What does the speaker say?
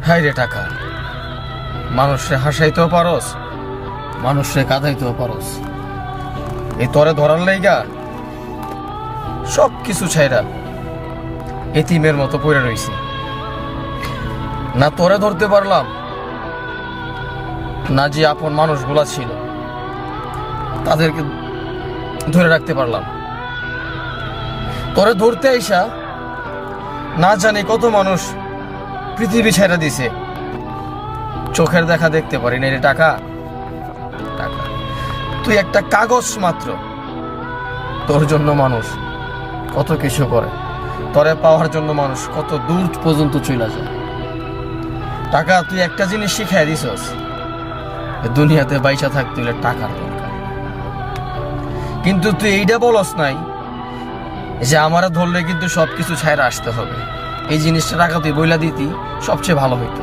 High রে টাকা, মানুষে হাসাইতেও পারস, মানুষে কাঁদাইতেও পারস। এই তরে ধরার লাইগা সব কিছু ছাইরা এতিমের মতো পড়ে রইছি। না তোরে ধরতে পারলাম, না যে আপন মানুষগুলা ছিল তাদেরকে ধরে রাখতে পারলাম। তোরে ধরতে আইসা না জানি কত মানুষ পৃথিবী ছেড়ে দিছে। চোখের দেখা দেখতে পারি না রে টাকা। টাকা তুই একটা কাগজ মাত্র, তোর জন্য মানুষ কত কিছু করে, তোরে পাওয়ার জন্য মানুষ কত দূর পর্যন্ত চলে যায়। টাকা তুই একটা জিনিস শিখাই দিছস, দুনিয়াতে বাইসা থাকতে হলে টাকার দরকার। কিন্তু তুই এইটা বলস নাই যে আমারা ধরলে কিন্তু সবকিছু ছাইরা আসতে হবে। এই জিনিসটা টাকা তুই বইলা দিতি সবচেয়ে ভালো হইতো।